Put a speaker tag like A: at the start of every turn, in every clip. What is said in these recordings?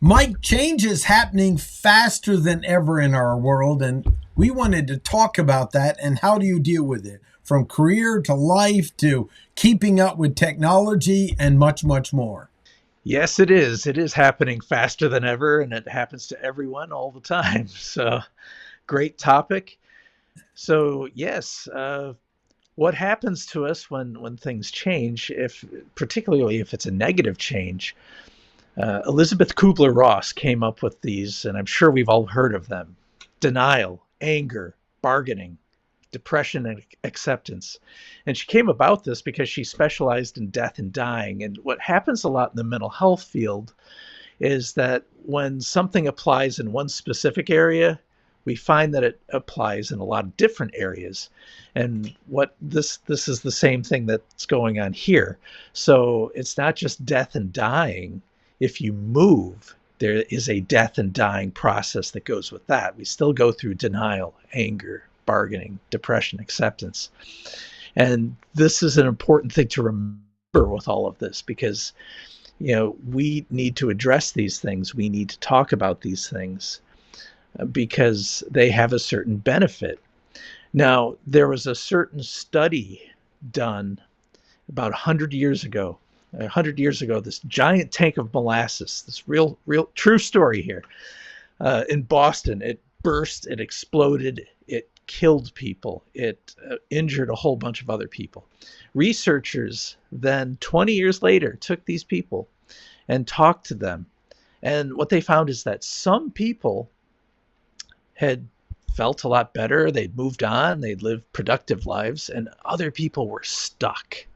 A: Mike, change is happening faster than ever in our world, and we wanted to talk about that and how do you deal with it, from career to life to keeping up with technology and much, much more.
B: Yes, it is. It is happening faster than ever, and it happens to everyone all the time. So, great topic. So, yes, what happens to us when things change, if particularly if it's a negative change? Elizabeth Kubler-Ross came up with these, and I'm sure we've all heard of them: denial, anger, bargaining, depression, and acceptance. And she came about this because she specialized in death and dying. And what happens a lot in the mental health field is that when something applies in one specific area, we find that it applies in a lot of different areas. And what this is the same thing that's going on here. So it's not just death and dying. If you move, there is a death and dying process that goes with that. We still go through denial, anger, bargaining, depression, acceptance. And this is an important thing to remember with all of this, because we need to address these things. We need to talk about these things because they have a certain benefit. Now, there was a certain study done about 100 years ago. 100 years ago, this giant tank of molasses, this real true story here, in Boston, it burst, it exploded, it killed people, it injured a whole bunch of other people. Researchers then, 20 years later, took these people and talked to them. And what they found is that some people had felt a lot better, they'd moved on, they'd lived productive lives, and other people were stuck.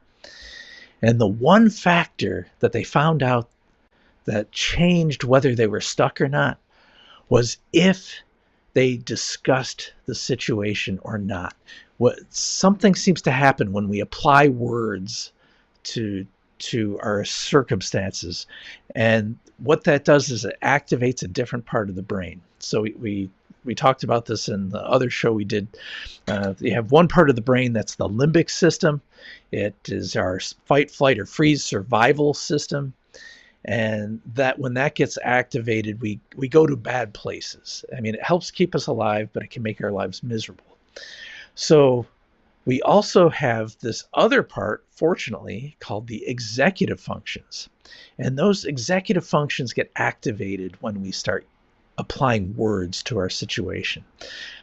B: And the one factor that they found out that changed whether they were stuck or not was if they discussed the situation or not. Something seems to happen when we apply words to our circumstances. And what that does is it activates a different part of the brain. So we talked about this in the other show we did. You have one part of the brain that's the limbic system. It is our fight, flight, or freeze survival system. And that when that gets activated, we go to bad places. I mean, it helps keep us alive, but it can make our lives miserable. So we also have this other part, fortunately, called the executive functions. And those executive functions get activated when we start applying words to our situation.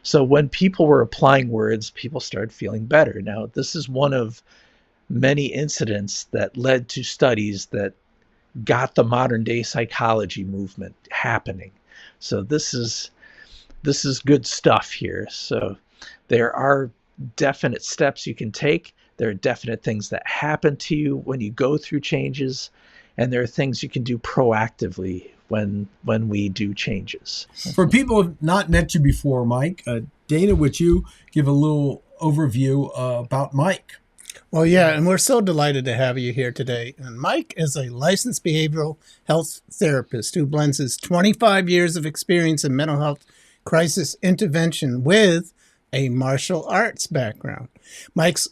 B: So when people were applying words, people started feeling better. Now, this is one of many incidents that led to studies that got the modern day psychology movement happening. So this is good stuff here. So there are definite steps you can take. There are definite things that happen to you when you go through changes, and there are things you can do proactively when we do changes.
A: For people who have not met you before, Mike, Dana, would you give a little overview about Mike?
C: Well, yeah, and we're so delighted to have you here today. And Mike is a licensed behavioral health therapist who blends his 25 years of experience in mental health crisis intervention with a martial arts background. Mike's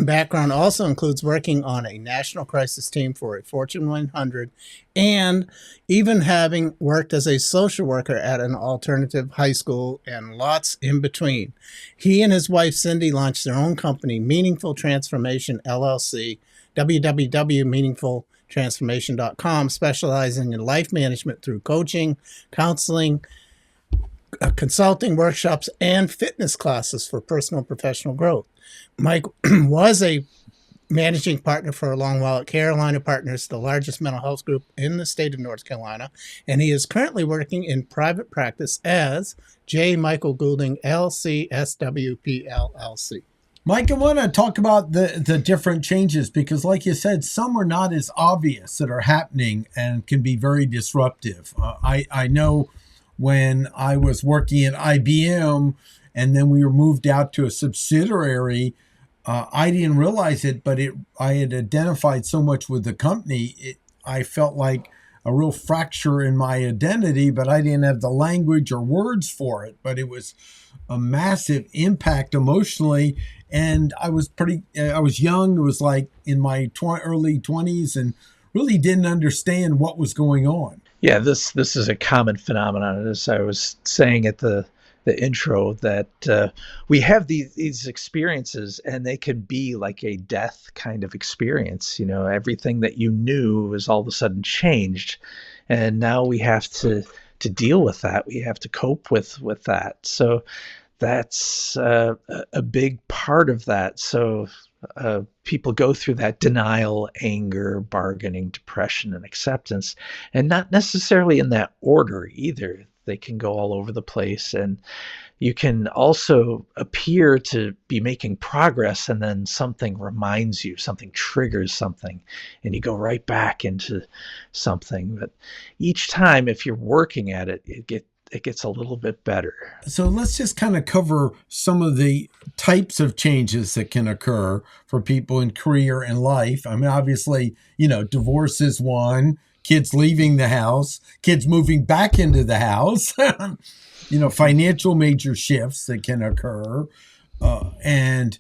C: background also includes working on a national crisis team for a Fortune 100 and even having worked as a social worker at an alternative high school and lots in between. He and his wife, Cindy, launched their own company, Meaningful Transformation, LLC, www.meaningfultransformation.com, specializing in life management through coaching, counseling, consulting, workshops, and fitness classes for personal and professional growth. Mike was a managing partner for a long while at Carolina Partners, the largest mental health group in the state of North Carolina, and he is currently working in private practice as J. Michael Goulding, LCSW, PLLC.
A: Mike, I want to talk about the different changes because, like you said, some are not as obvious that are happening and can be very disruptive. I know when I was working at IBM and then we were moved out to a subsidiary, I didn't realize it, but I had identified so much with the company, I felt like a real fracture in my identity, but I didn't have the language or words for it. But it was a massive impact emotionally. And I was young. It was like in my early 20s and really didn't understand what was going on.
B: Yeah, this is a common phenomenon. As I was saying at the intro, that we have these experiences, and they can be like a death kind of experience. You know, everything that you knew is all of a sudden changed, and now we have to deal with that. We have to cope with that. So that's a big part of that. So people go through that denial, anger, bargaining, depression, and acceptance, and not necessarily in that order either. They can go all over the place, and you can also appear to be making progress, and then something reminds you, something triggers something, and you go right back into something. But each time, if you're working at it, it gets a little bit better.
A: So let's just kind of cover some of the types of changes that can occur for people in career and life. I mean, obviously, divorce is one, kids leaving the house, kids moving back into the house, financial major shifts that can occur. And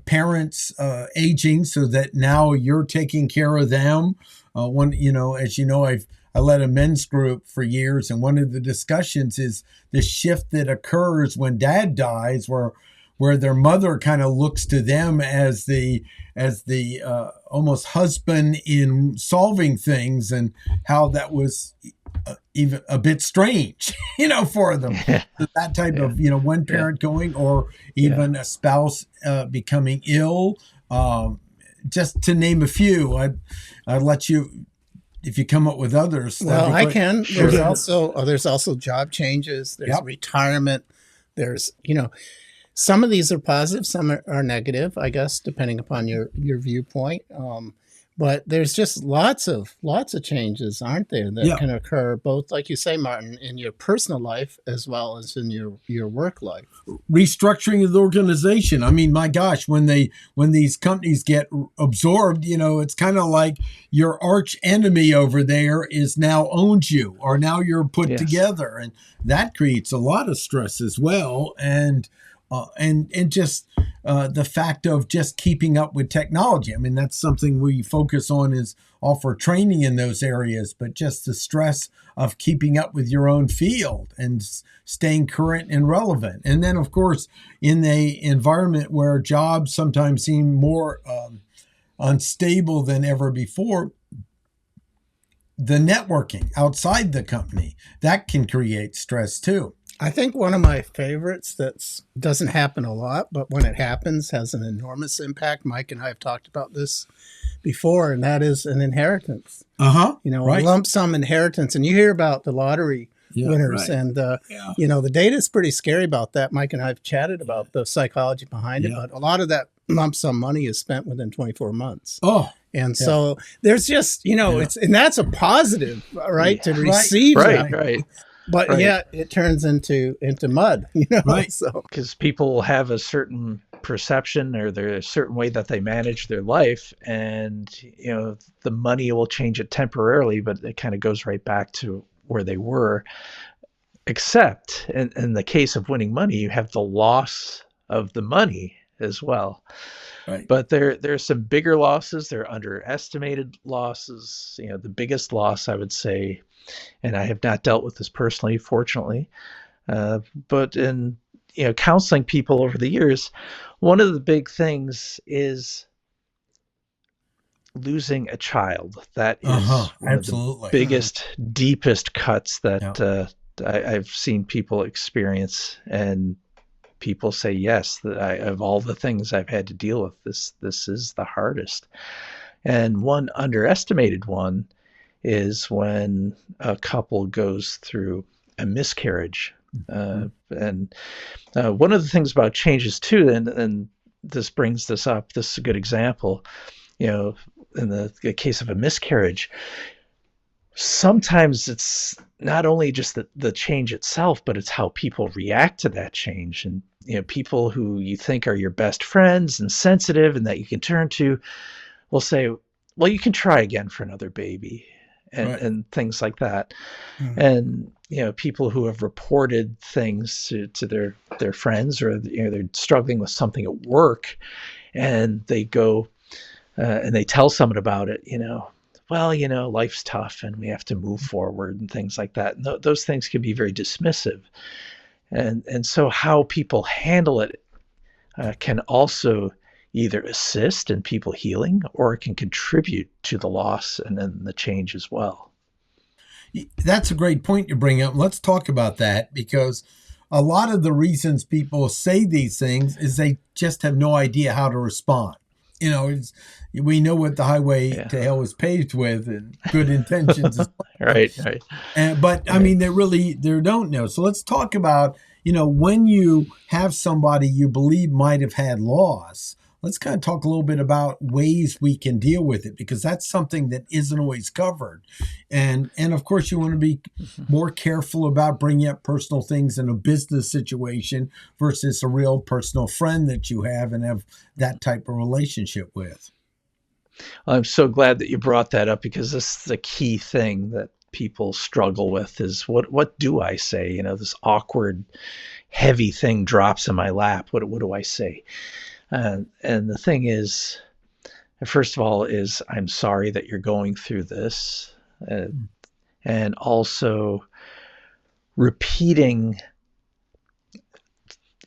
A: parents aging, so that now you're taking care of them. I led a men's group for years, and one of the discussions is the shift that occurs when dad dies, where their mother kind of looks to them as the almost husband in solving things, and how that was even a bit strange, for them. That type of, one parent going, or even a spouse becoming ill. Just to name a few, I'd let you, if you come up with others.
C: Well, I can. Sure. There's also job changes. There's retirement. There's, some of these are positive, some are negative, I guess, depending upon your viewpoint. But there's just lots of changes, aren't there, that can occur, both, like you say, Martin, in your personal life as well as in your work life.
A: Restructuring of the organization. I mean, my gosh, when these companies get absorbed, it's kind of like your arch enemy over there is now owns you, or now you're put together, and that creates a lot of stress as well. And just the fact of just keeping up with technology. I mean, that's something we focus on, is offer training in those areas, but just the stress of keeping up with your own field and staying current and relevant. And then, of course, in the environment where jobs sometimes seem more unstable than ever before, the networking outside the company, that can create stress too.
C: I think one of my favorites that doesn't happen a lot, but when it happens, has an enormous impact. Mike and I have talked about this before, and that is an inheritance. A lump sum inheritance. And you hear about the lottery winners, and the data is pretty scary about that. Mike and I have chatted about the psychology behind it, but a lot of that lump sum money is spent within 24 months. And so there's just, and that's a positive, right, to receive that.
B: Right.
C: But yet it turns into mud,
A: Right.
C: So
B: because people have a certain perception, or there's a certain way that they manage their life, and the money will change it temporarily, but it kind of goes right back to where they were. Except in the case of winning money, you have the loss of the money as well.
A: Right.
B: But there's some bigger losses. There are underestimated losses. The biggest loss, I would say, and I have not dealt with this personally, fortunately, but in counseling people over the years, one of the big things is losing a child. That is one of the biggest, deepest cuts that I've seen people experience, and people say, yes, that of all the things I've had to deal with, this is the hardest. And one underestimated one is when a couple goes through a miscarriage. And one of the things about changes too, and this brings this up, this is a good example, in the case of a miscarriage, sometimes it's not only just the change itself, but it's how people react to that change. And people who you think are your best friends and sensitive and that you can turn to will say, well, you can try again for another baby. And things like that. And people who have reported things to their friends, or they're struggling with something at work, and they go and they tell someone about it, well, life's tough and we have to move forward and things like that. And those things can be very dismissive. And so how people handle it can also either assist in people healing, or it can contribute to the loss and then the change as well.
A: That's a great point you bring up. Let's talk about that, because a lot of the reasons people say these things is they just have no idea how to respond. We know what the highway to hell is paved with, and good intentions.
B: Right.
A: But I mean, they don't know. So let's talk about, when you have somebody you believe might have had loss, let's kind of talk a little bit about ways we can deal with it, because that's something that isn't always covered. And of course, you want to be more careful about bringing up personal things in a business situation versus a real personal friend that you have and have that type of relationship with.
B: I'm so glad that you brought that up, because this is the key thing that people struggle with is what do I say? This awkward, heavy thing drops in my lap. What do I say? And the thing is, first of all, is I'm sorry that you're going through this. And also repeating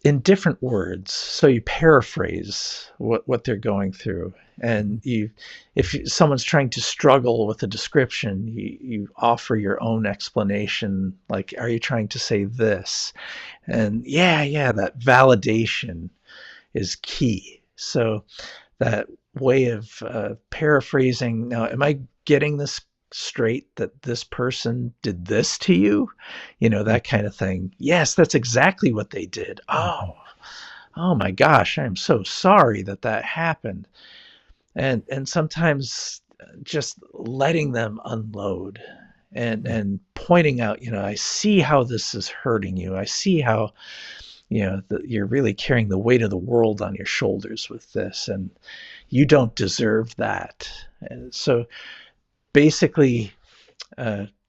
B: in different words. So you paraphrase what they're going through. And if someone's trying to struggle with a description, you offer your own explanation. Like, are you trying to say this? And that validation is key. So that way of paraphrasing, now, am I getting this straight, that this person did this to you? That kind of thing. Yes, that's exactly what they did. Oh my gosh, I'm so sorry that happened. And sometimes just letting them unload and pointing out, I see how this is hurting you. I see how you're really carrying the weight of the world on your shoulders with this, and you don't deserve that. And so basically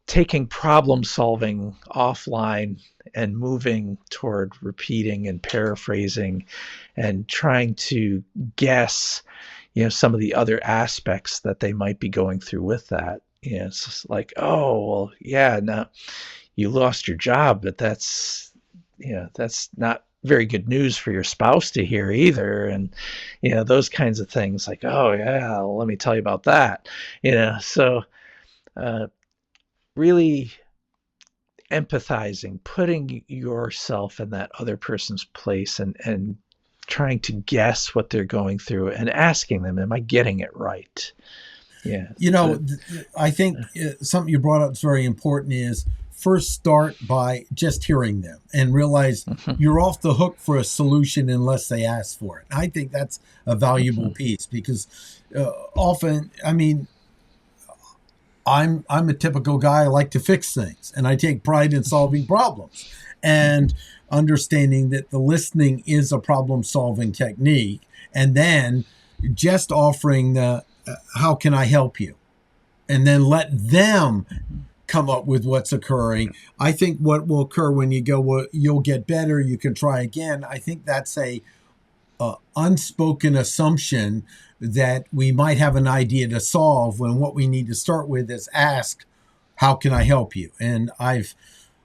B: taking problem solving offline and moving toward repeating and paraphrasing and trying to guess, some of the other aspects that they might be going through with that. It's just like, oh, well, yeah, now you lost your job, but that's not very good news for your spouse to hear either. And, those kinds of things, like, oh yeah, well, let me tell you about that. So really empathizing, putting yourself in that other person's place and trying to guess what they're going through and asking them, am I getting it right? Yeah.
A: I think something you brought up is very important is first start by just hearing them and realize you're off the hook for a solution unless they ask for it. I think that's a valuable piece, because often, I mean, I'm a typical guy. I like to fix things, and I take pride in solving problems and understanding that the listening is a problem-solving technique, and then just offering the how can I help you, and then let them come up with what's occurring. I think what will occur when you go, well, you'll get better, you can try again. I think that's a unspoken assumption that we might have an idea to solve, when what we need to start with is ask, how can I help you? And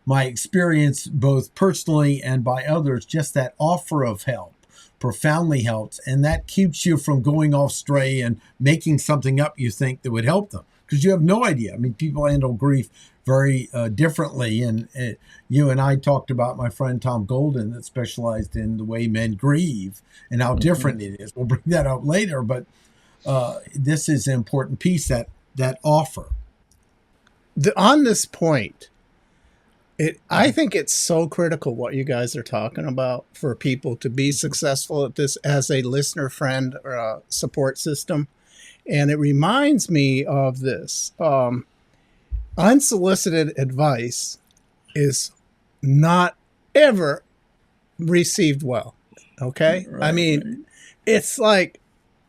A: my experience, both personally and by others, just that offer of help profoundly helps. And that keeps you from going off stray and making something up you think that would help them, because you have no idea. I mean, people handle grief very differently. And you and I talked about my friend Tom Golden, that specialized in the way men grieve and how different it is. We'll bring that up later, but this is an important piece, that offer.
C: On this point, I think it's so critical what you guys are talking about for people to be successful at this as a listener, friend, or a support system. And it reminds me of this. Unsolicited advice is not ever received well. Okay? Right, I mean, it's like,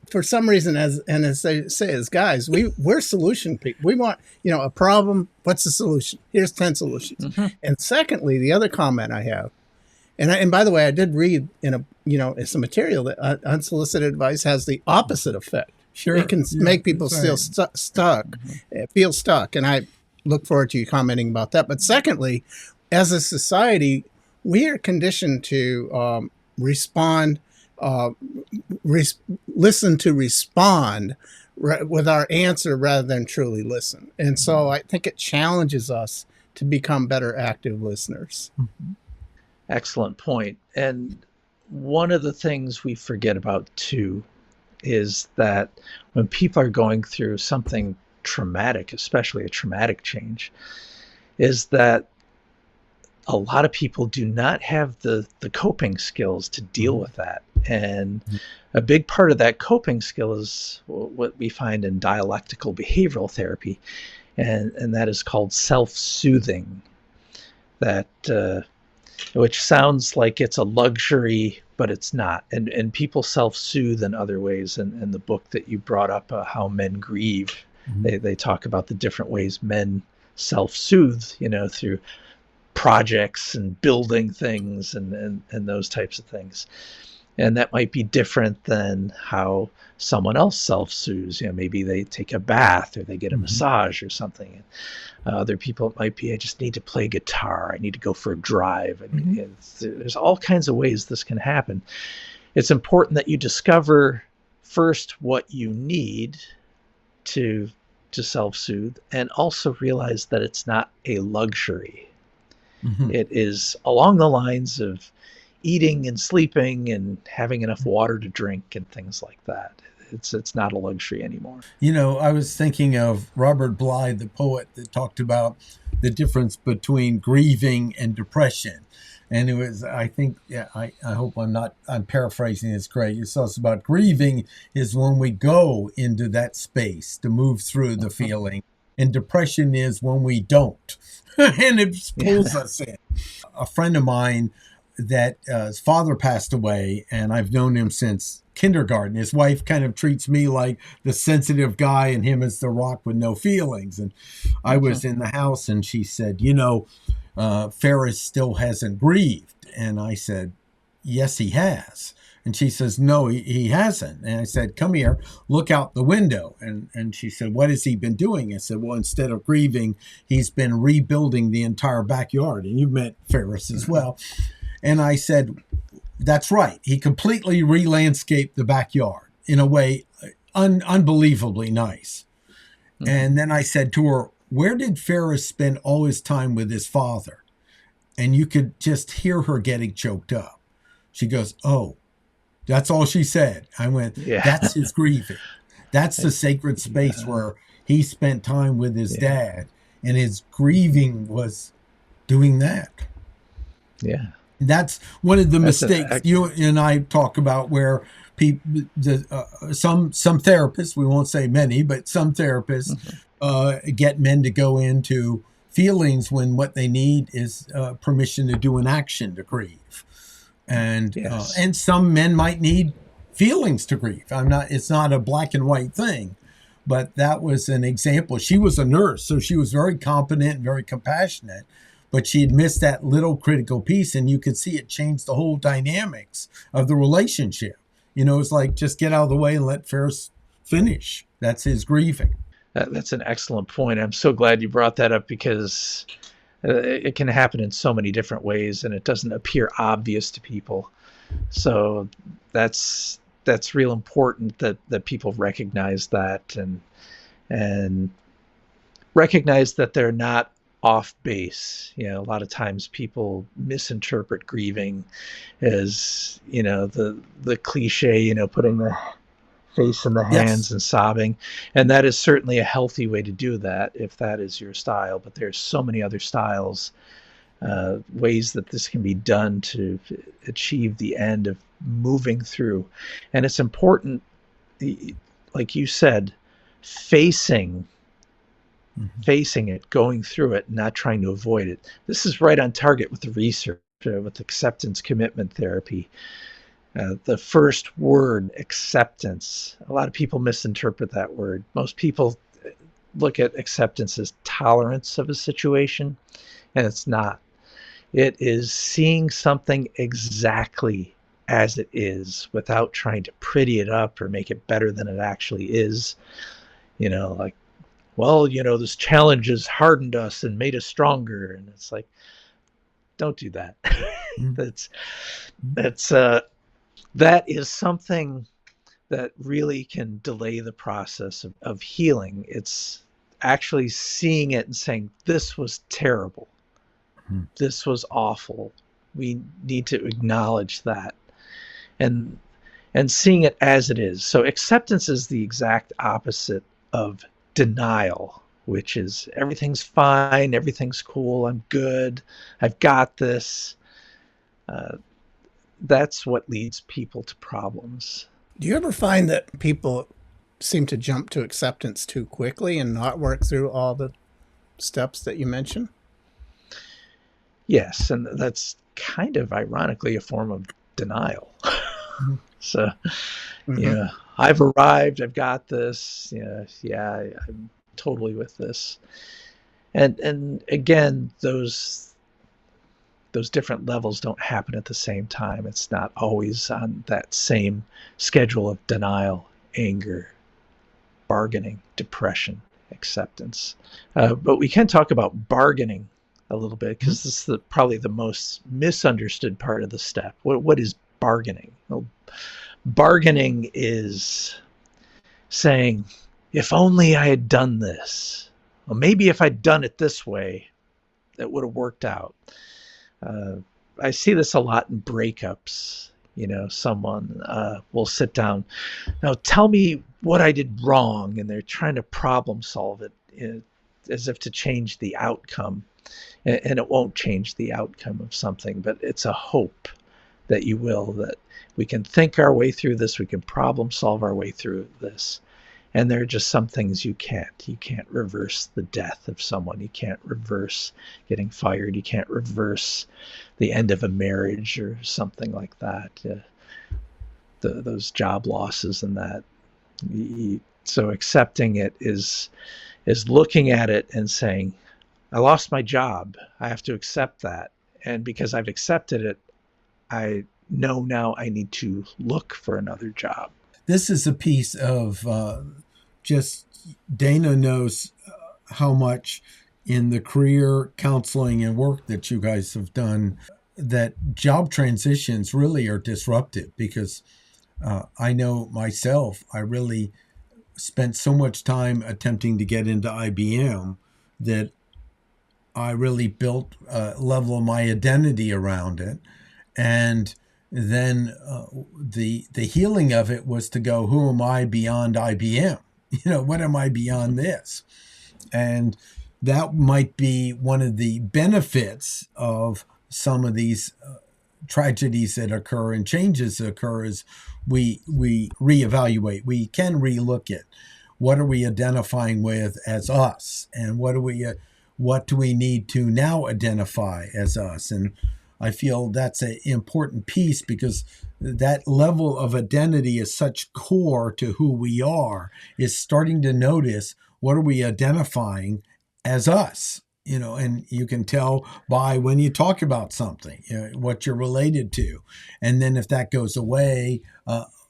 C: for some reason, as they say, as guys, we're solution people. We want, a problem. What's the solution? Here's 10 solutions. And secondly, the other comment I have, and by the way, I did read in some material that unsolicited advice has the opposite effect.
A: Sure.
C: It can make people still stuck, feel stuck. And I look forward to you commenting about that. But secondly, as a society, we are conditioned to respond, listen to respond with our answer rather than truly listen. And so I think it challenges us to become better active listeners.
B: Excellent point. And one of the things we forget about too is that when people are going through something traumatic, especially a traumatic change, is that a lot of people do not have the coping skills to deal with that. And a big part of that coping skill is what we find in dialectical behavioral therapy, and that is called self-soothing. That which sounds like it's a luxury, but it's not. And people self-soothe in other ways. In the book that you brought up, How Men Grieve, they talk about the different ways men self-soothe, through projects and building things and those types of things. And that might be different than how someone else self-soothes. Maybe they take a bath or they get a massage or something. Other people, it might be, I just need to play guitar. I need to go for a drive. And there's all kinds of ways this can happen. It's important that you discover first what you need to self-soothe, and also realize that it's not a luxury. It is along the lines of eating and sleeping and having enough water to drink and things like that. It's not a luxury anymore.
A: I was thinking of Robert Bly, the poet, that talked about the difference between grieving and depression. And it was, I think, I hope I'm paraphrasing this correct. It talks about grieving is when we go into that space to move through the feeling. And depression is when we don't. And it pulls us in. A friend of mine that his father passed away, and I've known him since kindergarten. His wife kind of treats me like the sensitive guy and him as the rock with no feelings. And I was in the house and she said, Ferris still hasn't grieved. And I said, yes, he has. And she says, no, he hasn't. And I said, come here, look out the window. And she said, what has he been doing? I said, well, instead of grieving, he's been rebuilding the entire backyard. And you've met Ferris as well. And I said, that's right. He completely re-landscaped the backyard in a way unbelievably nice. And then I said to her, where did Ferris spend all his time with his father? And you could just hear her getting choked up. She goes, oh, that's all she said. I went, that's his grieving. That's the sacred space where he spent time with his dad, and his grieving was doing that.
B: Yeah.
A: That's one of the mistakes you and I talk about, where people, some therapists, we won't say many, but some therapists get men to go into feelings when what they need is permission to do an action to grieve. And and some men might need feelings to grieve. It's not a black and white thing, but that was an example. She was a nurse, so she was very competent and very compassionate, but she had missed that little critical piece, and you could see it changed the whole dynamics of the relationship. It's like, just get out of the way and let Ferris finish. That's his grieving.
B: That's an excellent point. I'm so glad you brought that up, because it can happen in so many different ways, and it doesn't appear obvious to people. So that's real important that people recognize that and recognize that they're not off base. A lot of times people misinterpret grieving as, the cliche, putting the face in the hands and sobbing. And that is certainly a healthy way to do that if that is your style. But there's so many other styles, ways that this can be done to achieve the end of moving through. And it's important, like you said, facing it, going through it, not trying to avoid it. This is right on target with the research, with acceptance commitment therapy. The first word, acceptance, a lot of people misinterpret that word. Most people look at acceptance as tolerance of a situation, and it's not. It is seeing something exactly as it is without trying to pretty it up or make it better than it actually is. Like, well, this challenge has hardened us and made us stronger. And it's like, don't do that. That is something that really can delay the process of healing. It's actually seeing it and saying, this was terrible. This was awful. We need to acknowledge that and seeing it as it is. So acceptance is the exact opposite of denial, which is everything's fine, everything's cool, I'm good, I've got this. That's what leads people to problems.
C: Do you ever find that people seem to jump to acceptance too quickly and not work through all the steps that you mentioned?
B: Yes, and that's kind of ironically a form of denial. So, I've arrived, I've got this, I'm totally with this. And again, those different levels don't happen at the same time. It's not always on that same schedule of denial, anger, bargaining, depression, acceptance. But we can talk about bargaining a little bit, because this is probably the most misunderstood part of the step. What is bargaining? Well, bargaining is saying, if only I had done this, well, maybe if I'd done it this way, it would have worked out. I see this a lot in breakups. Someone will sit down, now tell me what I did wrong, and they're trying to problem solve it as if to change the outcome. And it won't change the outcome of something, but it's a hope that you will, that we can think our way through this, we can problem solve our way through this. And there are just some things you can't. You can't reverse the death of someone. You can't reverse getting fired. You can't reverse the end of a marriage or something like that. Those job losses and that. So accepting it is looking at it and saying, I lost my job. I have to accept that. And because I've accepted it, I know now I need to look for another job.
A: This is a piece of just Dana knows how much in the career counseling and work that you guys have done, that job transitions really are disruptive, because I know myself, I really spent so much time attempting to get into IBM that I really built a level of my identity around it. And then the healing of it was to go, who am I beyond IBM? What am I beyond this? And that might be one of the benefits of some of these tragedies that occur and changes that occur, is we reevaluate. We can relook at what are we identifying with as us, and what do we need to now identify as us. And I feel that's an important piece, because that level of identity is such core to who we are, is starting to notice what are we identifying as us, and you can tell by when you talk about something, what you're related to. And then if that goes away,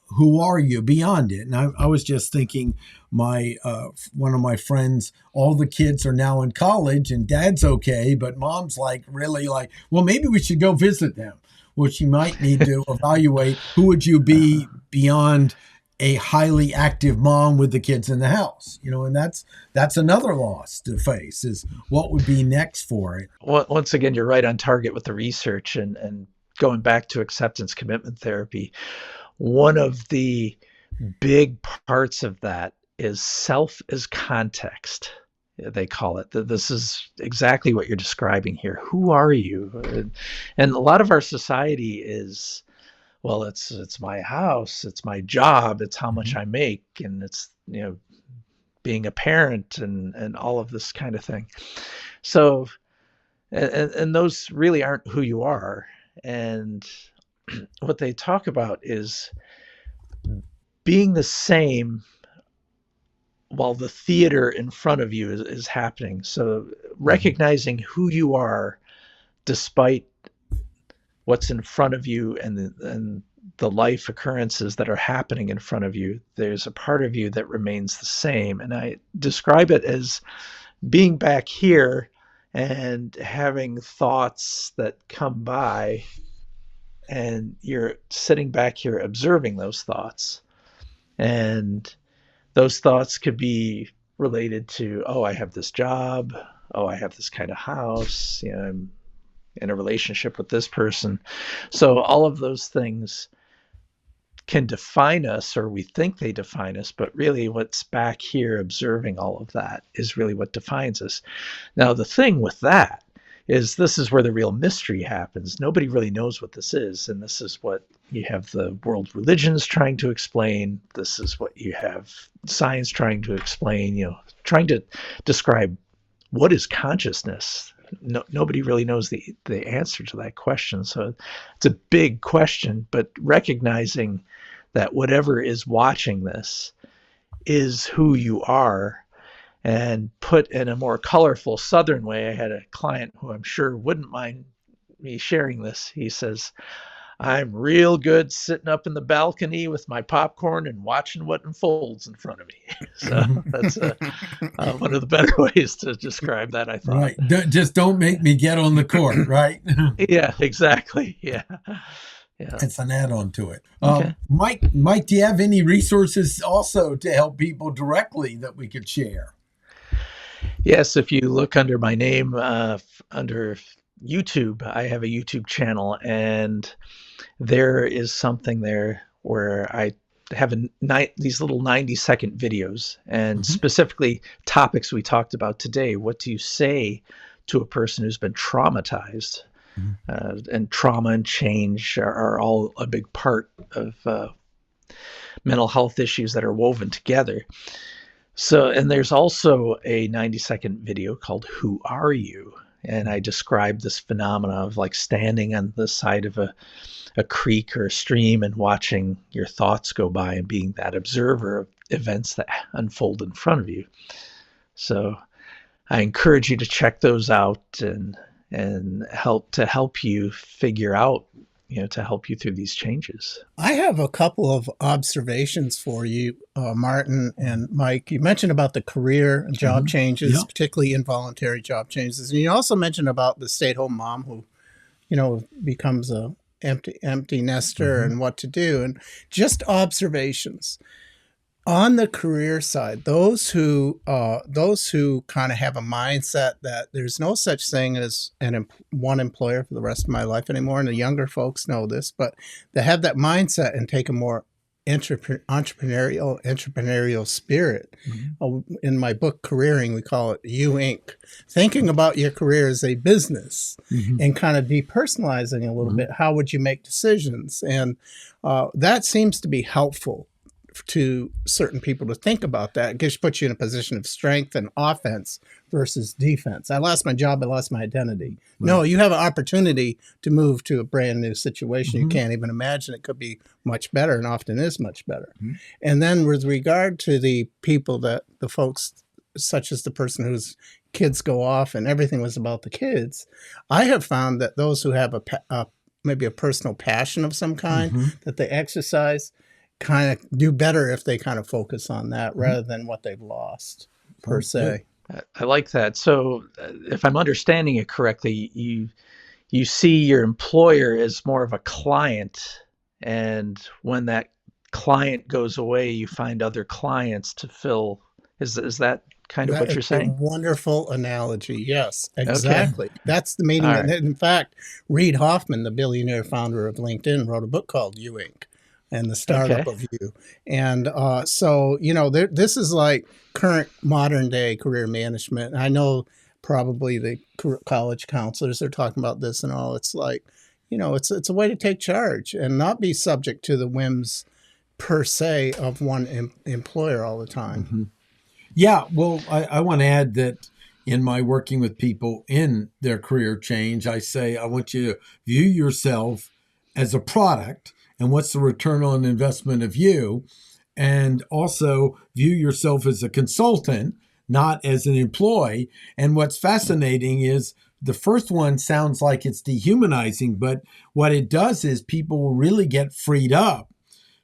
A: who are you beyond it? And I was just thinking, one of my friends, all the kids are now in college and dad's okay, but mom's really well, maybe we should go visit them. Well, she might need to evaluate, who would you be beyond a highly active mom with the kids in the house, and that's another loss to face, is what would be next for it.
B: Once again, you're right on target with the research, and going back to acceptance commitment therapy. One of the big parts of that is self as context, they call it. This is exactly what you're describing here. Who are you? And a lot of our society is, well, it's my house, it's my job, it's how much I make, and it's being a parent and all of this kind of thing. So, and those really aren't who you are. And what they talk about is being the same while the theater in front of you is happening. So recognizing who you are despite what's in front of you and the life occurrences that are happening in front of you, there's a part of you that remains the same. And I describe it as being back here and having thoughts that come by, and you're sitting back here observing those thoughts. And those thoughts could be related to, oh, I have this job. Oh, I have this kind of house. You know, I'm in a relationship with this person. So all of those things can define us, or we think they define us, but really what's back here observing all of that is really what defines us. Now, the thing with that is this is where the real mystery happens. Nobody really knows what this is, and this is what you have the world religions trying to explain. This is what you have science trying to explain, you know, trying to describe what is consciousness. Nobody really knows the answer to that question. So it's a big question, but recognizing that whatever is watching this is who you are. And put in a more colorful Southern way, I had a client who I'm sure wouldn't mind me sharing this. He says, I'm real good sitting up in the balcony with my popcorn and watching what unfolds in front of me. So that's one of the better ways to describe that, I thought.
A: Right. Just don't make me get on the court, right?
B: Yeah, exactly. Yeah. Yeah.
A: It's an add-on to it.
B: Okay.
A: Mike, do you have any resources also to help people directly that we could share?
B: Yes, if you look under my name, under YouTube, I have a YouTube channel, and there is something there where I have these little 90-second videos, and specifically topics we talked about today. What do you say to a person who's been traumatized? And trauma and change are all a big part of mental health issues that are woven together. So, and there's also a 90-second video called Who Are You? And I describe this phenomena of like standing on the side of a creek or a stream and watching your thoughts go by and being that observer of events that unfold in front of you. So I encourage you to check those out and help you figure out, you know, to help you through these changes.
C: I have a couple of observations for you, Martin and Mike. You mentioned about the career and job changes, particularly involuntary job changes. And you also mentioned about the stay-at-home mom who, you know, becomes a empty nester and what to do. And just observations. On the career side, those who kind of have a mindset that there's no such thing as one employer for the rest of my life anymore, and the younger folks know this, but they have that mindset and take a more entrepreneurial spirit. In my book, Careering, we call it You Inc. Thinking about your career as a business and kind of depersonalizing a little bit. How would you make decisions? And that seems to be helpful to certain people to think about that. It puts you in a position of strength and offense versus defense. I lost my job, I lost my identity. No, you have an opportunity to move to a brand new situation. You can't even imagine. It could be much better, and often is much better. And then with regard to the people that the folks, such as the person whose kids go off and everything was about the kids, I have found that those who have maybe a personal passion of some kind that they exercise kind of do better if they kind of focus on that rather than what they've lost per se.
B: I like that. So if I'm understanding it correctly, you see your employer as more of a client, and when that client goes away, you find other clients to fill. Is that kind of what you're saying?
C: A wonderful analogy. Yes, exactly. Okay. That's the meaning. Right. In fact, Reid Hoffman, the billionaire founder of LinkedIn, wrote a book called You Inc. and the startup of you. And so, you know, this is like current modern day career management. I know probably the college counselors are talking about this and all. It's like, you know, it's a way to take charge and not be subject to the whims per se of one employer all the time.
A: Yeah, well, I want to add that in my working with people in their career change, I say, I want you to view yourself as a product and what's the return on investment of you, and also view yourself as a consultant, not as an employee. And what's fascinating is the first one sounds like it's dehumanizing, but what it does is people will really get freed up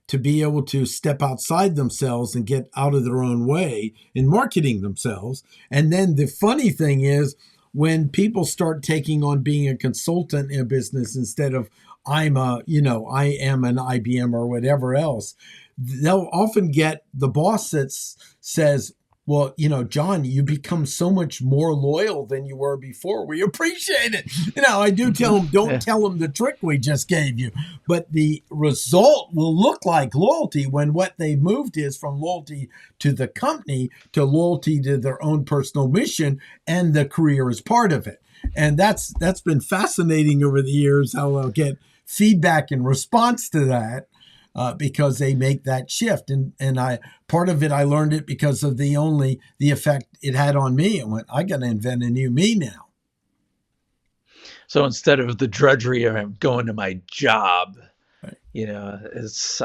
A: to be able to step outside themselves and get out of their own way in marketing themselves. And then the funny thing is, when people start taking on being a consultant in a business instead of I am an IBM or whatever else, they'll often get the boss that says, well, John, you become so much more loyal than you were before. We appreciate it. I do tell them, don't tell them the trick we just gave you. But the result will look like loyalty when what they've moved is from loyalty to the company to loyalty to their own personal mission, and the career is part of it. And that's been fascinating over the years, how I'll get feedback in response to that. Because they make that shift. And part of it, I learned it because of the effect it had on me. I went, I got to invent a new me now.
B: So instead of the drudgery of I'm going to my job, right,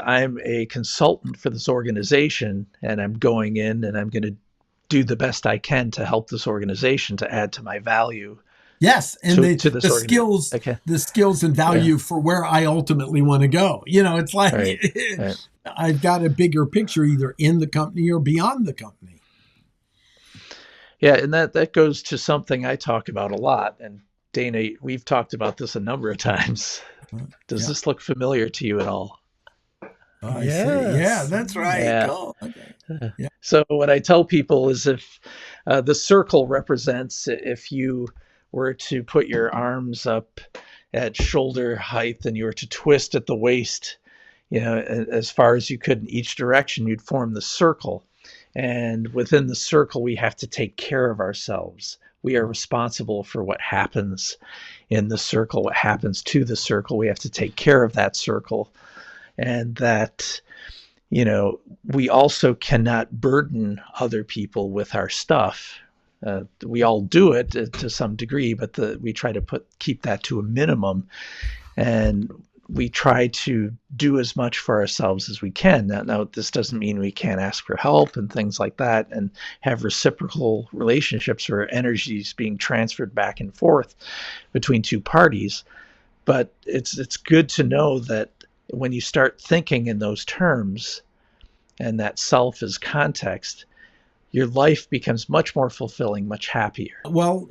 B: I'm a consultant for this organization, and I'm going in and I'm going to do the best I can to help this organization to add to my value.
A: Yes, and the skills,
B: okay,
A: the skills and value for where I ultimately want to go. It's like
B: right.
A: I've got a bigger picture either in the company or beyond the company.
B: Yeah, and that goes to something I talk about a lot. And Dana, we've talked about this a number of times. Does this look familiar to you at all?
A: Yes. Yeah, that's right.
B: Yeah.
A: Oh, okay. Yeah.
B: So what I tell people is if the circle represents, if you were to put your arms up at shoulder height and you were to twist at the waist, as far as you could in each direction, you'd form the circle. And within the circle, we have to take care of ourselves. We are responsible for what happens in the circle, what happens to the circle. We have to take care of that circle. And that, we also cannot burden other people with our stuff. We all do it to some degree, but we try to keep that to a minimum, and we try to do as much for ourselves as we can. Now, this doesn't mean we can't ask for help and things like that, and have reciprocal relationships where energy is being transferred back and forth between two parties. But it's good to know that when you start thinking in those terms, and that self is context, your life becomes much more fulfilling, much happier.
A: Well,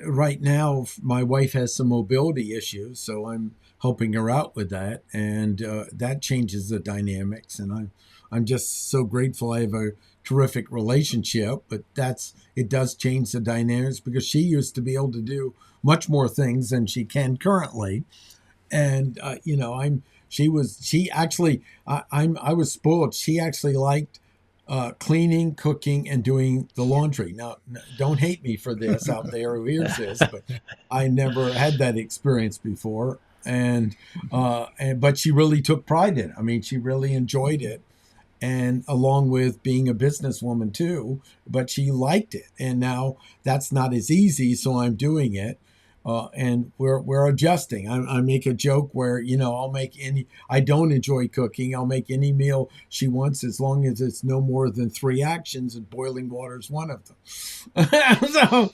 A: right now my wife has some mobility issues, so I'm helping her out with that, and that changes the dynamics. And I'm just so grateful I have a terrific relationship, but it does change the dynamics because she used to be able to do much more things than she can currently, and I was spoiled. She actually liked cleaning, cooking, and doing the laundry. Now, don't hate me for this out there who hears this, but I never had that experience before. But she really took pride in it. I mean, she really enjoyed it, and along with being a businesswoman too. But she liked it, and now that's not as easy. So I'm doing it. And we're adjusting. I make a joke where, I don't enjoy cooking. I'll make any meal she wants as long as it's no more than 3 actions, and boiling water is one of them. So,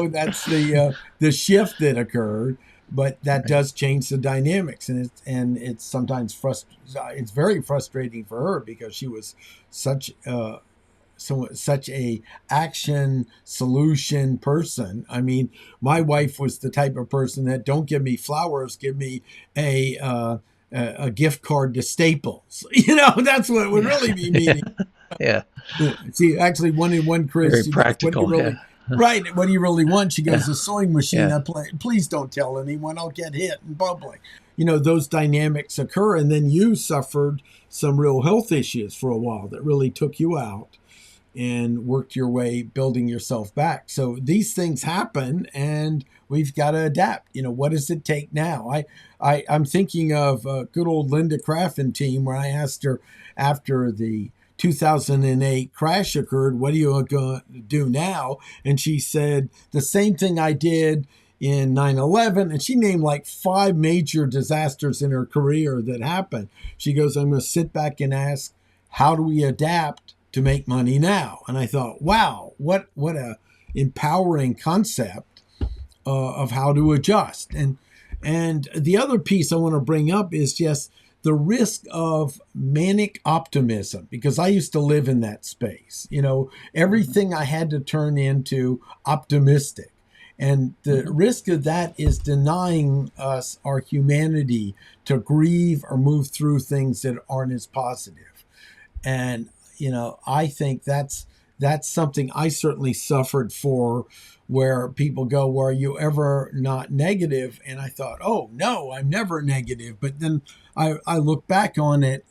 A: that's the shift that occurred, but that does change the dynamics. And it's sometimes it's very frustrating for her because she was such a action solution person. I mean, my wife was the type of person that don't give me flowers, give me a gift card to Staples. That's what it would really be meaning.
B: Yeah.
A: See, actually, one Chris,
B: very practical.
A: Right. What do you really want? She goes, a sewing machine. Yeah. Please don't tell anyone. I'll get hit in public. Those dynamics occur, and then you suffered some real health issues for a while that really took you out and worked your way building yourself back. So these things happen, and we've got to adapt. What does it take now? I'm thinking of good old Linda Craffen team, where I asked her after the 2008 crash occurred, what are you going to do now? And she said the same thing I did in 9/11, and she named like 5 major disasters in her career that happened. She goes, I'm going to sit back and ask, how do we adapt to make money now? And I thought, wow, what a empowering concept of how to adjust. And the other piece I want to bring up is just the risk of manic optimism, because I used to live in that space. Everything I had to turn into optimistic. And the risk of that is denying us our humanity to grieve or move through things that aren't as positive. And, I think that's something I certainly suffered for, where people go, well, are you ever not negative? And I thought, oh, no, I'm never negative. But then I look back on it,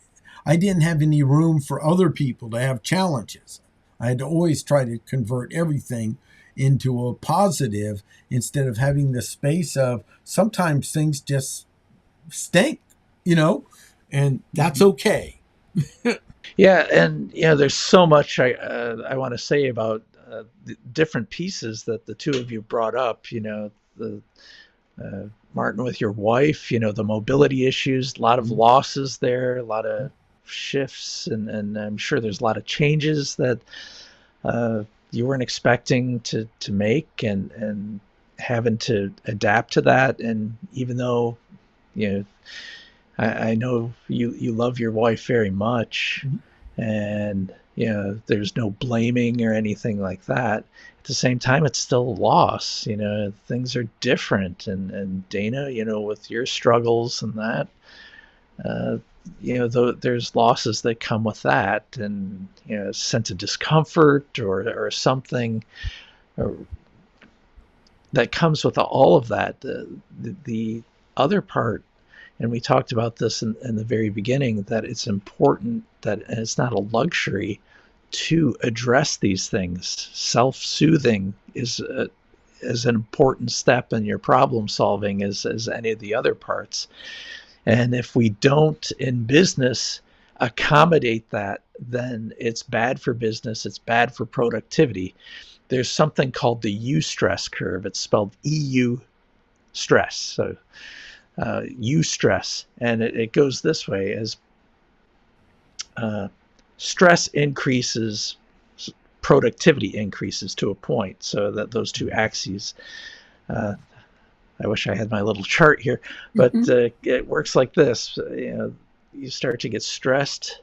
A: I didn't have any room for other people to have challenges. I had to always try to convert everything into a positive, instead of having the space of sometimes things just stink, and that's okay.
B: Yeah, and there's so much I want to say about the different pieces that the two of you brought up. The Martin, with your wife, the mobility issues, a lot of losses there, a lot of shifts, and I'm sure there's a lot of changes that you weren't expecting to make, and having to adapt to that. And even though, I know you love your wife very much, and there's no blaming or anything like that. At the same time, it's still a loss. Things are different, and Dana, with your struggles and that, there's losses that come with that, and a sense of discomfort or something that comes with all of that. The other part, and we talked about this in the very beginning, that it's important that it's not a luxury to address these things. Self-soothing is an important step in your problem solving as any of the other parts. And if we don't in business accommodate that, then it's bad for business, it's bad for productivity. There's something called the U-stress curve. It's spelled EU stress. So U-stress, and it goes this way: as stress increases, productivity increases to a point. So that those two axes, I wish I had my little chart here, but it works like this. You start to get stressed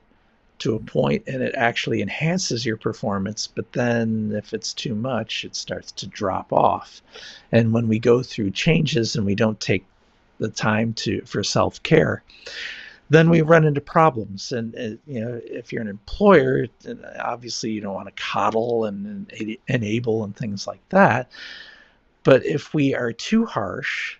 B: to a point, and it actually enhances your performance. But then if it's too much, it starts to drop off. And when we go through changes and we don't take the time for self-care, then we run into problems. And if you're an employer, obviously you don't want to coddle and enable and things like that. But if we are too harsh,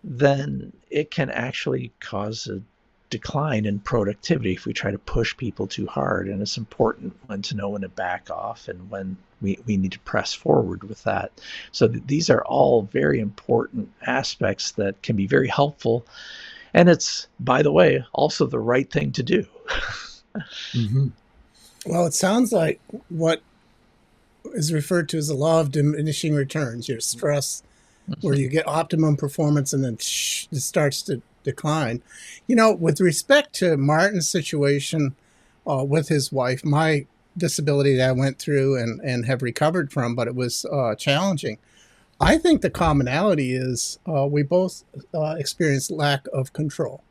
B: then it can actually cause a decline in productivity if we try to push people too hard. And it's important to know when to back off and when we need to press forward with that. So these are all very important aspects that can be very helpful. And it's, by the way, also the right thing to do.
C: Well, it sounds like what is referred to as the law of diminishing returns. Your stress, where you get optimum performance and then it starts to decline. With respect to Martin's situation with his wife, my disability that I went through and have recovered from, but it was challenging. I think the commonality is we both experienced lack of control.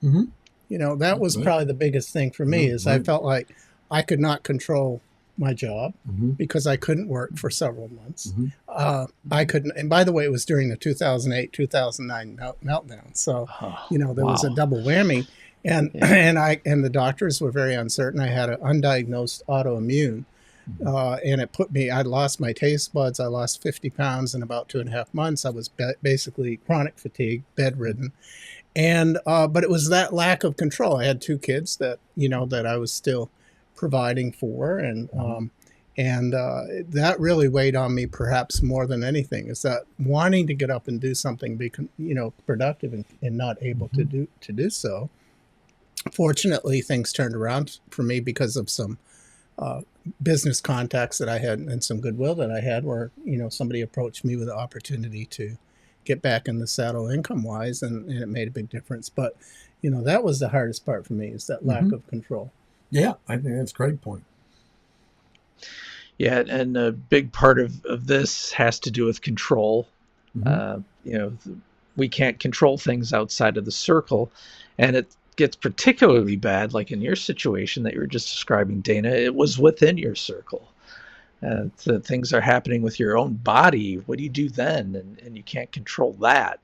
C: That was probably the biggest thing for me, is I felt like I could not control my job because I couldn't work for several months. I couldn't, and by the way, it was during the 2008-2009 meltdown. So, there was a double whammy, and the doctors were very uncertain. I had an undiagnosed autoimmune, and it put me, I lost my taste buds. I lost 50 pounds in about 2.5 months. I was basically chronic fatigue, bedridden. And, but it was that lack of control. I had 2 kids that I was still providing for, and that really weighed on me perhaps more than anything, is that wanting to get up and do something, be productive, and not able to do so. Fortunately, things turned around for me because of some business contacts that I had and some goodwill that I had, where somebody approached me with the opportunity to get back in the saddle income wise, and it made a big difference. But that was the hardest part for me, is that lack of control.
A: Yeah, I think that's a great point.
B: Yeah, and a big part of this has to do with control. We can't control things outside of the circle, and it gets particularly bad, like in your situation that you were just describing, Dana. It was within your circle. So things are happening with your own body. What do you do then? And you can't control that.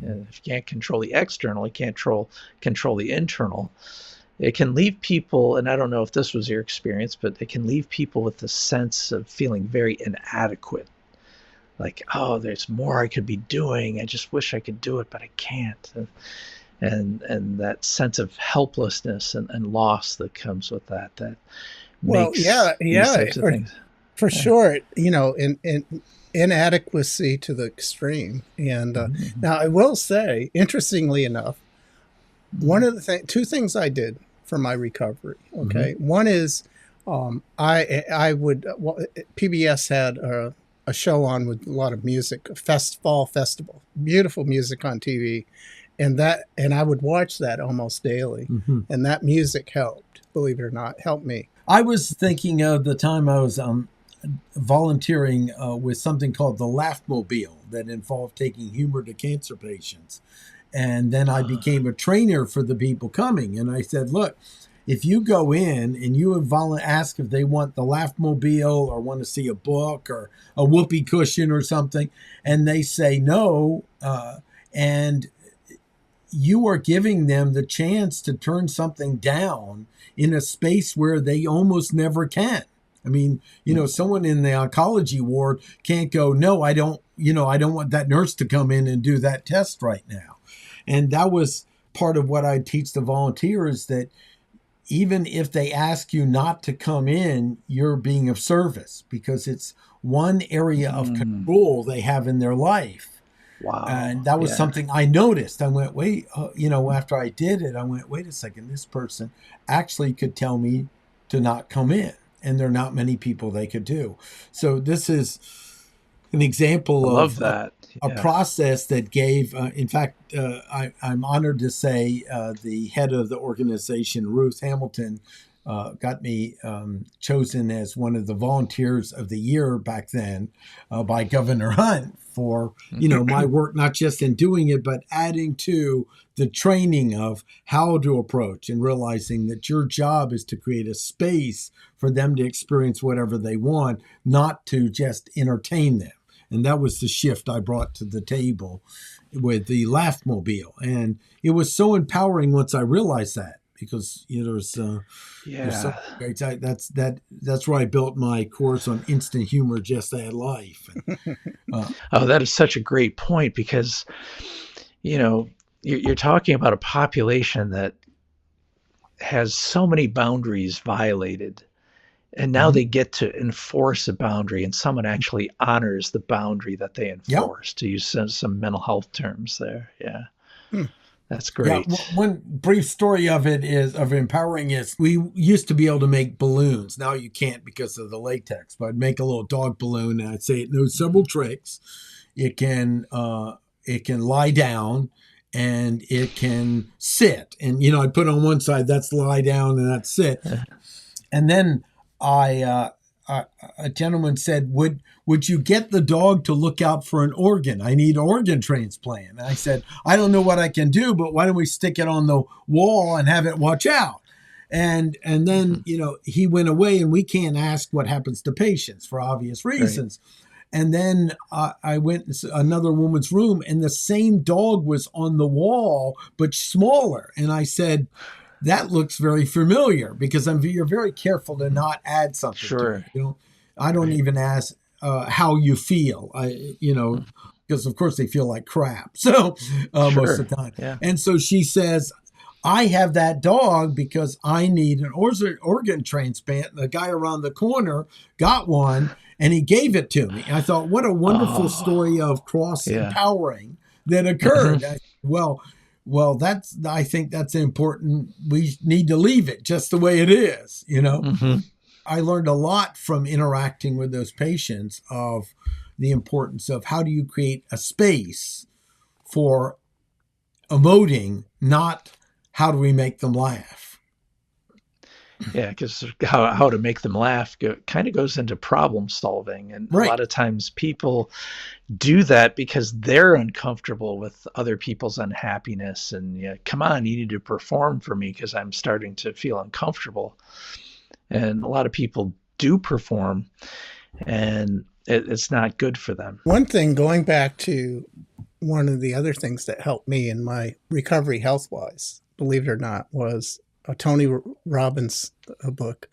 B: And if you can't control the external, you can't control the internal. It can leave people, and I don't know if this was your experience, but it can leave people with the sense of feeling very inadequate. Like, oh, there's more I could be doing. I just wish I could do it, but I can't. And that sense of helplessness and loss that comes with that makes these types of things.
C: For sure, in inadequacy to the extreme. And now I will say, interestingly enough, one of the two things I did for my recovery. Okay, one is I would PBS had a show on with a lot of music, fall festival, beautiful music on TV, and I would watch that almost daily, and that music helped. Believe it or not, helped me.
A: I was thinking of the time I was volunteering with something called the Laughmobile that involved taking humor to cancer patients. And then I became a trainer for the people coming. And I said, look, if you go in and you ask if they want the Laughmobile or want to see a book or a whoopee cushion or something, and they say no, and you are giving them the chance to turn something down in a space where they almost never can. I mean, someone in the oncology ward can't go, no, I don't want that nurse to come in and do that test right now. And that was part of what I teach the volunteers, that even if they ask you not to come in, you're being of service, because it's one area of control they have in their life.
B: Wow.
A: And that was something I noticed. I went, wait, after I did it, I went, wait a second, this person actually could tell me to not come in. And there are not many people they could do. So this is an example of a process that gave, in fact, I'm honored to say the head of the organization, Ruth Hamilton, got me chosen as one of the volunteers of the year back then by Governor Hunt for, my work, not just in doing it, but adding to the training of how to approach and realizing that your job is to create a space for them to experience whatever they want, not to just entertain them. And that was the shift I brought to the table with the Laughmobile. And it was so empowering once I realized that, because there's so great. That's where I built my course on instant humor, just add life.
B: That is such a great point, because you're talking about a population that has so many boundaries violated, and now they get to enforce a boundary, and someone actually honors the boundary that they enforce, to use some mental health terms there. That's great.
A: Yeah, one brief story of empowering is, we used to be able to make balloons. Now you can't because of the latex, but I'd make a little dog balloon, and I'd say it knows several tricks. It can lie down, and it can sit. And, I'd put on one side, that's lie down, and that's sit. And then a gentleman said, would you get the dog to look out for an organ? I need an organ transplant. And I said, I don't know what I can do, but why don't we stick it on the wall and have it watch out? And then, he went away, and we can't ask what happens to patients for obvious reasons. Right. And then I went to another woman's room, and the same dog was on the wall, but smaller. And I said, that looks very familiar, because you're very careful to not add something.
B: Sure.
A: To it. I don't even ask how you feel, because of course they feel like crap. So most of the time. Yeah. And so she says, I have that dog because I need an organ transplant. The guy around the corner got one, and he gave it to me. I thought, what a wonderful story of cross-empowering that occurred. Well, I think that's important. We need to leave it just the way it is, I learned a lot from interacting with those patients of the importance of how do you create a space for emoting, not how do we make them laugh.
B: Yeah, because how to make them laugh kind of goes into problem solving. And a
A: Right.
B: lot of times people do that because they're uncomfortable with other people's unhappiness. And yeah, come on, you need to perform for me because I'm starting to feel uncomfortable. And a lot of people do perform, and it's not good for them.
C: One thing, going back to one of the other things that helped me in my recovery health-wise, believe it or not, was a Tony Robbins book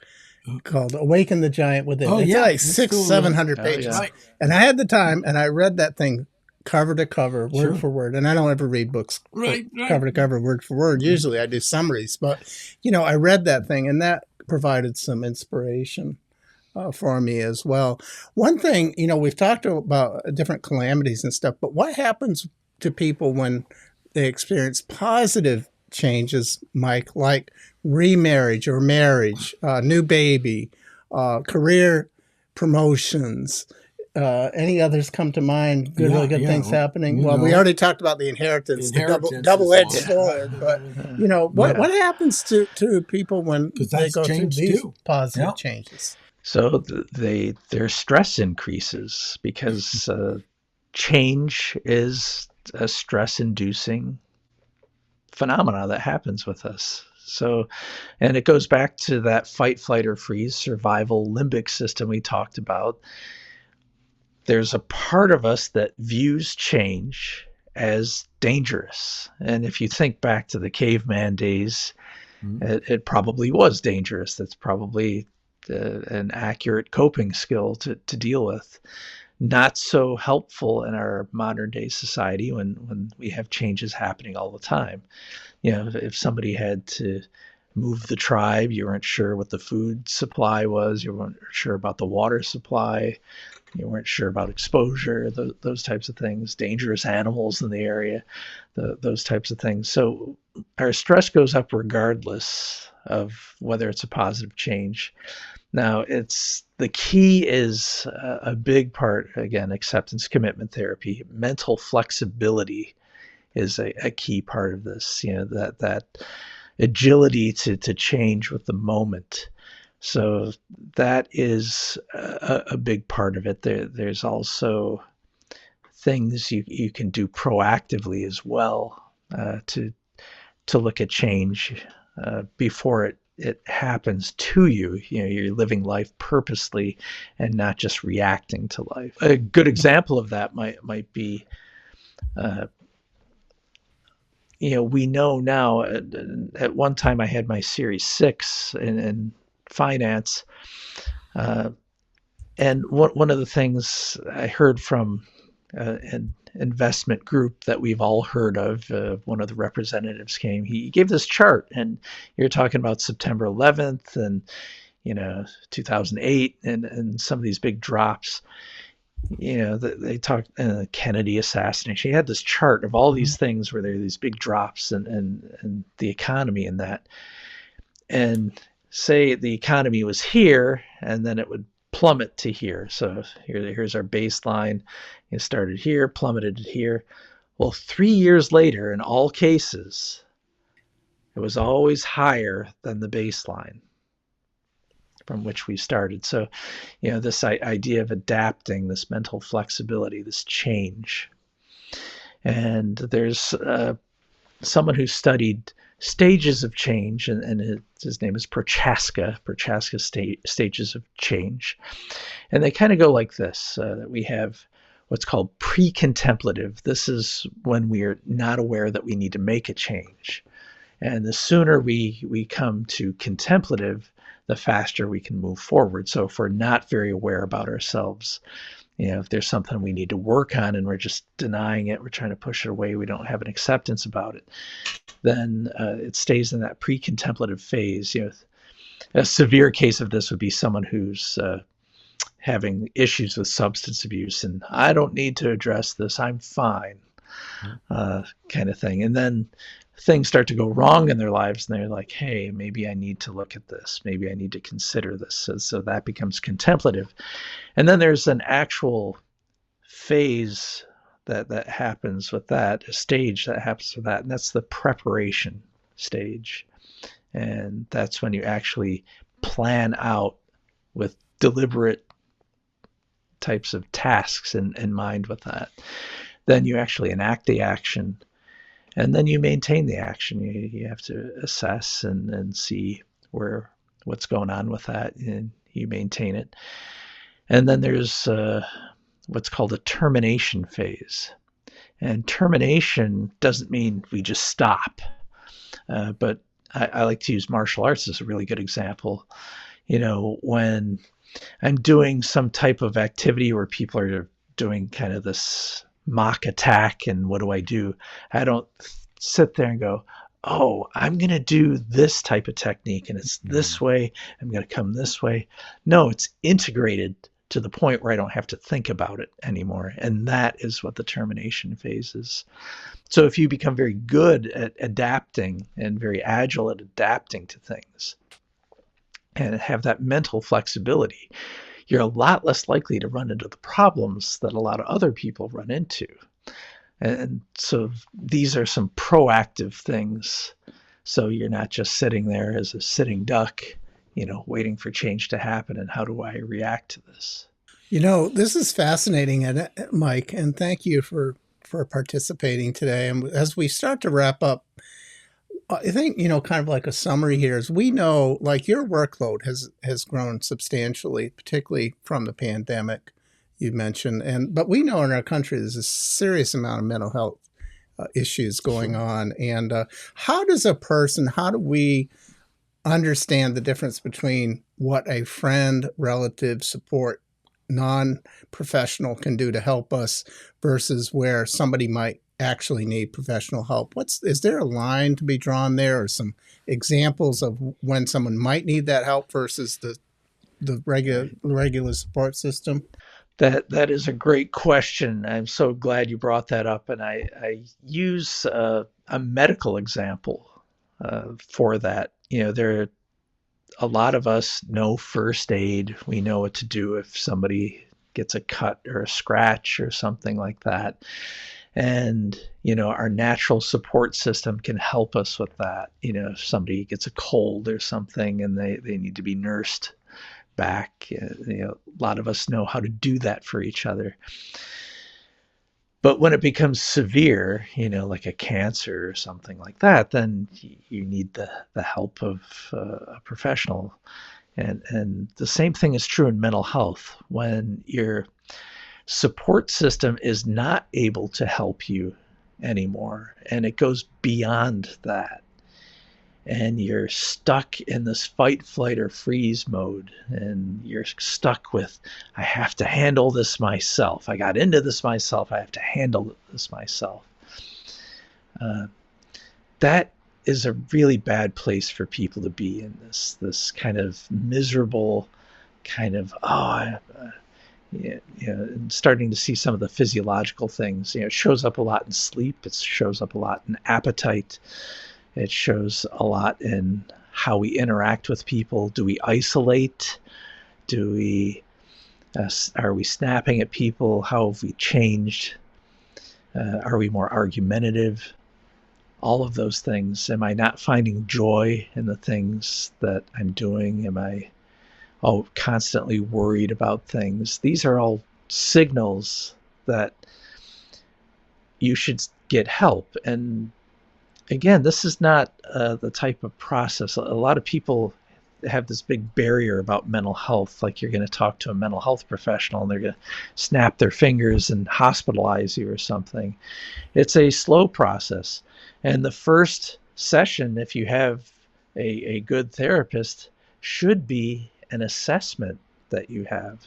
C: called Awaken the Giant Within.
A: Oh,
C: It's
A: yeah.
C: like
A: That's
C: 700
B: cool.
C: pages.
B: Oh, yeah.
A: Right.
C: And I had the time, and I read that thing cover to cover, word
A: Sure.
C: for word. And I don't ever read books
A: Right.
C: cover to cover, word for word. Usually I do summaries. But, I read that thing, and that provided some inspiration for me as well. One thing, we've talked about different calamities and stuff, but what happens to people when they experience positive changes, Mike, like remarriage or marriage, new baby, career promotions? Any others come to mind? Really good things happening. Well, we already talked about the inheritance, the double-edged sword. But what happens to people when they go through these positive changes?
B: So their stress increases because change is a stress-inducing phenomena that happens with us. So, and it goes back to that fight, flight, or freeze survival limbic system we talked about. There's a part of us that views change as dangerous. And if you think back to the caveman days, it probably was dangerous. That's probably an accurate coping skill to deal with. Not so helpful in our modern day society when we have changes happening all the time. If somebody had to move the tribe, you weren't sure what the food supply was, you weren't sure about the water supply, you weren't sure about exposure, those types of things, dangerous animals in the area, those types of things. So our stress goes up regardless of whether it's a positive change. Now, the key is a big part, again, acceptance commitment therapy. Mental flexibility is a key part of this, that agility to change with the moment. So that is a big part of it. There's also things you can do proactively as well to look at change before it happens to you. You're living life purposely and not just reacting to life. A good example of that might be, we know now. At one time, I had my Series 6 in finance, and one of the things I heard from an investment group that we've all heard of, one of the representatives came. He gave this chart, and you're talking about September 11th and 2008 and some of these big drops. They talked Kennedy assassination. He had this chart of all these things where there are these big drops and the economy in that. And say the economy was here, and then it would plummet to here. So here's our baseline. It started here, plummeted here. Well, 3 years later, in all cases, it was always higher than the baseline from which we started. So, this idea of adapting, this mental flexibility, this change. And there's someone who studied stages of change, and his name is Prochaska stages of change. And they kind of go like this, that we have what's called pre-contemplative. This is when we are not aware that we need to make a change. And the sooner we come to contemplative, the faster we can move forward. So if we're not very aware about ourselves, if there's something we need to work on and we're just denying it, we're trying to push it away, we don't have an acceptance about it, then it stays in that pre-contemplative phase. A severe case of this would be someone who's having issues with substance abuse, and I don't need to address this, I'm fine, kind of thing. And then things start to go wrong in their lives, and they're like, hey, maybe I need to look at this. Maybe I need to consider this. So that becomes contemplative. And then there's an actual phase that happens with that, a stage that happens with that, and that's the preparation stage. And that's when you actually plan out with deliberate types of tasks in mind with that. Then you actually enact the action, and then you maintain the action. You have to assess and see what's going on with that, and you maintain it. And then there's what's called a termination phase. And termination doesn't mean we just stop, but I like to use martial arts as a really good example. When I'm doing some type of activity where people are doing kind of this mock attack, and what do? I don't sit there and go, oh, I'm going to do this type of technique, and it's this way. I'm going to come this way. No, it's integrated to the point where I don't have to think about it anymore. And that is what the termination phase is. So if you become very good at adapting and very agile at adapting to things and have that mental flexibility, you're a lot less likely to run into the problems that a lot of other people run into. And so these are some proactive things. So you're not just sitting there as a sitting duck, waiting for change to happen. And how do I react to this?
C: This is fascinating, Mike, and thank you for participating today. And as we start to wrap up, I think, kind of like a summary here is we know like your workload has grown substantially, particularly from the pandemic you mentioned. But we know in our country there's a serious amount of mental health issues going on. And how do we understand the difference between what a friend, relative, support, non-professional can do to help us versus where somebody might actually need professional help? Is there a line to be drawn there, or some examples of when someone might need that help versus the regular support system?
B: That is a great question. I'm so glad you brought that up, and I use a medical example for that. A lot of us know first aid. We know what to do if somebody gets a cut or a scratch or something like that. And, our natural support system can help us with that. If somebody gets a cold or something and they need to be nursed back, a lot of us know how to do that for each other. But when it becomes severe, like a cancer or something like that, then you need the help of a professional. And the same thing is true in mental health. When your support system is not able to help you anymore, and it goes beyond that, and you're stuck in this fight, flight, or freeze mode, and you're stuck with, I have to handle this myself. I got into this myself. I have to handle this myself. That is a really bad place for people to be in, this kind of miserable kind of, and starting to see some of the physiological things. It shows up a lot in sleep. It shows up a lot in appetite. It shows a lot in how we interact with people. Do we isolate? Are we snapping at people? How have we changed? Are we more argumentative? All of those things. Am I not finding joy in the things that I'm doing? Am I constantly worried about things? These are all signals that you should get help. And again, this is not the type of process. A lot of people have this big barrier about mental health, like you're going to talk to a mental health professional and they're going to snap their fingers and hospitalize you or something. It's a slow process. And the first session, if you have a good therapist, should be an assessment that you have.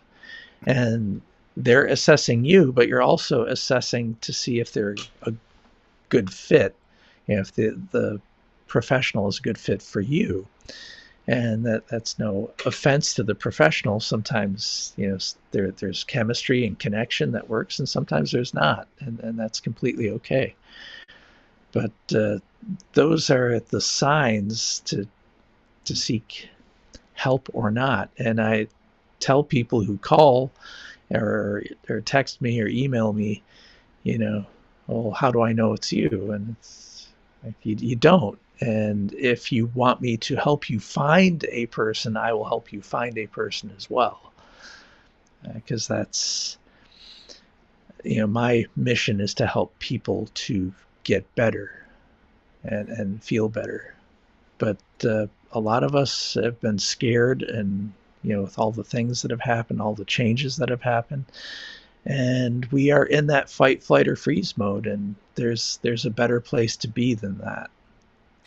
B: And they're assessing you, but you're also assessing to see if they're a good fit, if the professional is a good fit for you. And that's no offense to the professional. Sometimes, there's chemistry and connection that works, and sometimes there's not, and that's completely okay. But those are the signs to seek help or not. And I tell people who call or text me or email me, well, how do I know it's you? And You don't. And if you want me to help you find a person, I will help you find a person as well. Because that's, my mission is to help people to get better and feel better. But a lot of us have been scared, and with all the things that have happened, all the changes that have happened, and we are in that fight, flight, or freeze mode. And there's a better place to be than that.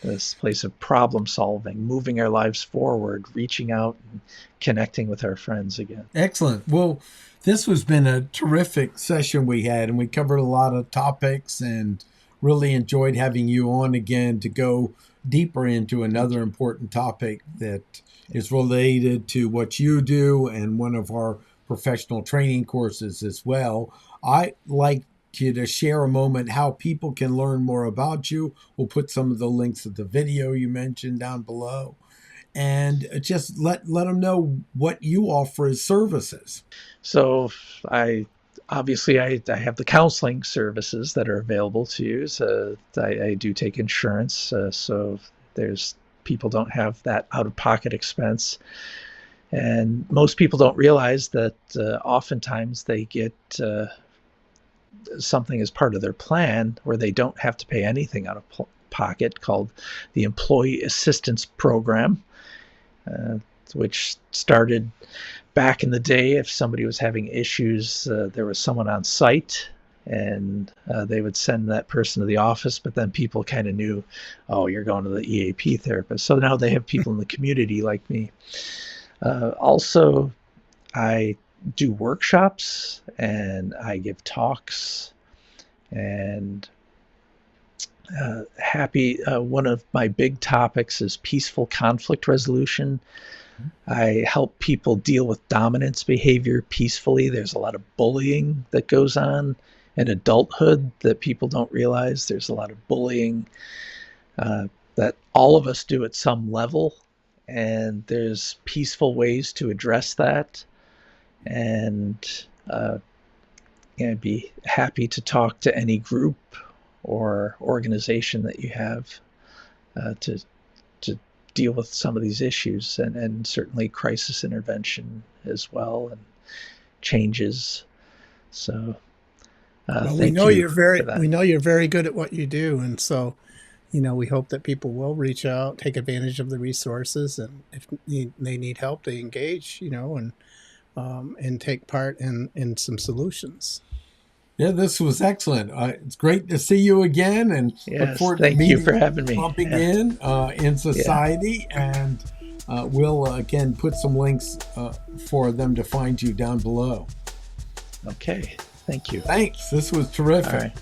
B: This place of problem solving, moving our lives forward, reaching out and connecting with our friends again.
A: Excellent. Well, this has been a terrific session we had, and we covered a lot of topics, and really enjoyed having you on again to go deeper into another important topic that is related to what you do and one of our professional training courses as well. I like you to share a moment how people can learn more about you. We'll put some of the links of the video you mentioned down below, and just let them know what you offer as services.
B: So I have the counseling services that are available to you. So I do take insurance, so there's people don't have that out-of-pocket expense. And most people don't realize that oftentimes they get something as part of their plan where they don't have to pay anything out of pocket, called the Employee Assistance Program, which started back in the day. If somebody was having issues, there was someone on site, and they would send that person to the office, but then people kind of knew, oh, you're going to the EAP therapist. So now they have people in the community like me. Also, I do workshops, and I give talks, and one of my big topics is peaceful conflict resolution. I help people deal with dominance behavior peacefully. There's a lot of bullying that goes on in adulthood that people don't realize. There's a lot of bullying that all of us do at some level, and there's peaceful ways to address that. And I'd be happy to talk to any group or organization that you have to deal with some of these issues, and certainly crisis intervention as well, and changes. So
C: we know you're very good at what you do, and so we hope that people will reach out, take advantage of the resources, and if they need help, they engage, and take part in some solutions.
A: Yeah, this was excellent. It's great to see you again, and look forward to meeting
B: you for having me.
A: Bumping in society, and we'll again put some links for them to find you down below.
B: Okay, thank you.
A: Thanks. This was terrific.
B: All right.